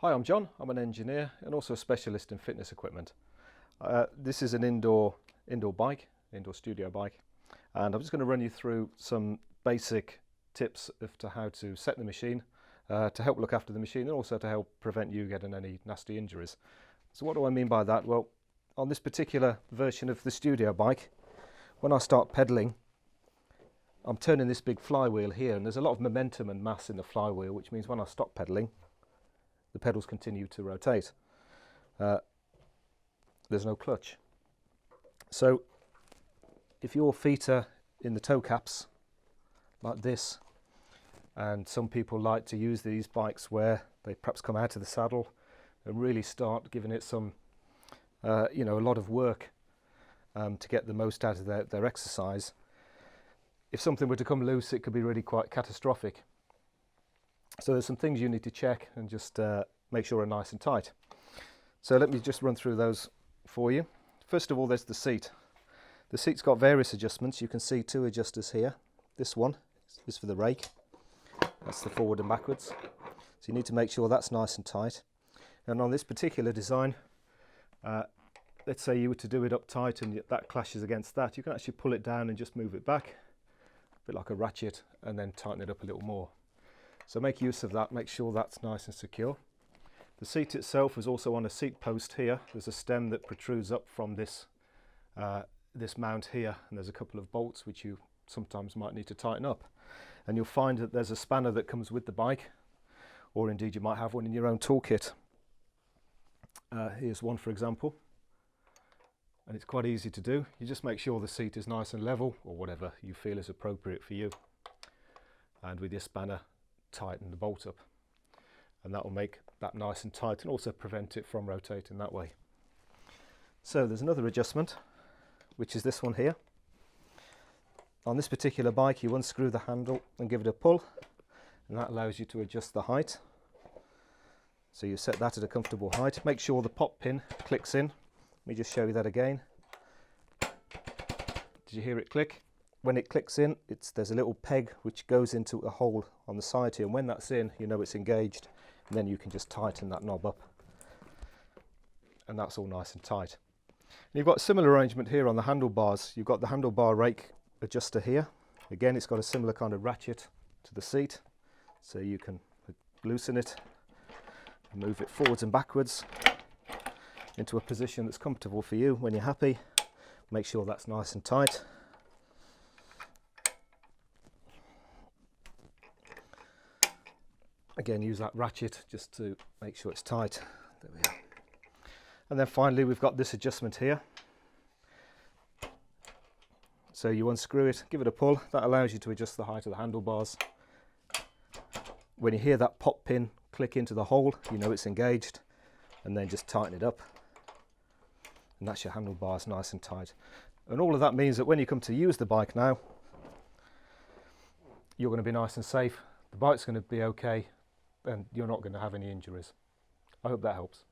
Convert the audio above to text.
Hi, I'm John. I'm an engineer and also a specialist in fitness equipment. This is an indoor studio bike, and I'm just going to run you through some basic tips as to how to set the machine to help look after the machine and also to help prevent you getting any nasty injuries. So what do I mean by that? Well, on this particular version of the studio bike, when I start pedaling, I'm turning this big flywheel here, and there's a lot of momentum and mass in the flywheel, which means when I stop pedaling, the pedals continue to rotate. There's no clutch. So if your feet are in the toe caps like this, and some people like to use these bikes where they perhaps come out of the saddle and really start giving it some a lot of work to get the most out of their exercise. If something were to come loose, it could be really quite catastrophic. So there's some things you need to check and just make sure are nice and tight. So let me just run through those for you. First of all, there's the seat. The seat's got various adjustments. You can see two adjusters here. This one is for the rake. That's the forward and backwards. So you need to make sure that's nice and tight. And on this particular design, let's say you were to do it up tight and that clashes against that, you can actually pull it down and just move it back, a bit like a ratchet, and then tighten it up a little more. So make use of that, make sure that's nice and secure. The seat itself is also on a seat post here. There's a stem that protrudes up from this mount here, and there's a couple of bolts which you sometimes might need to tighten up. And you'll find that there's a spanner that comes with the bike, or indeed you might have one in your own toolkit. Here's one, for example, and it's quite easy to do. You just make sure the seat is nice and level, or whatever you feel is appropriate for you, and with your spanner tighten the bolt up, and that will make that nice and tight and also prevent it from rotating that way. So there's another adjustment, which is this one here. On this particular bike, you unscrew the handle and give it a pull, and that allows you to adjust the height. So you set that at a comfortable height. Make sure the pop pin clicks in. Let me just show you that again. Did you hear it click? When it clicks in, there's a little peg which goes into a hole on the side here, and when that's in, you know it's engaged, and then you can just tighten that knob up, and that's all nice and tight. And you've got a similar arrangement here on the handlebars. You've got the handlebar rake adjuster here. Again, it's got a similar kind of ratchet to the seat, so you can loosen it and move it forwards and backwards into a position that's comfortable for you. When you're happy, make sure that's nice and tight. Again, use that ratchet just to make sure it's tight. There we are. And then finally, we've got this adjustment here. So you unscrew it, give it a pull. That allows you to adjust the height of the handlebars. When you hear that pop pin click into the hole, you know it's engaged, and then just tighten it up. And that's your handlebars nice and tight. And all of that means that when you come to use the bike now, you're going to be nice and safe. The bike's going to be okay, and you're not going to have any injuries. I hope that helps.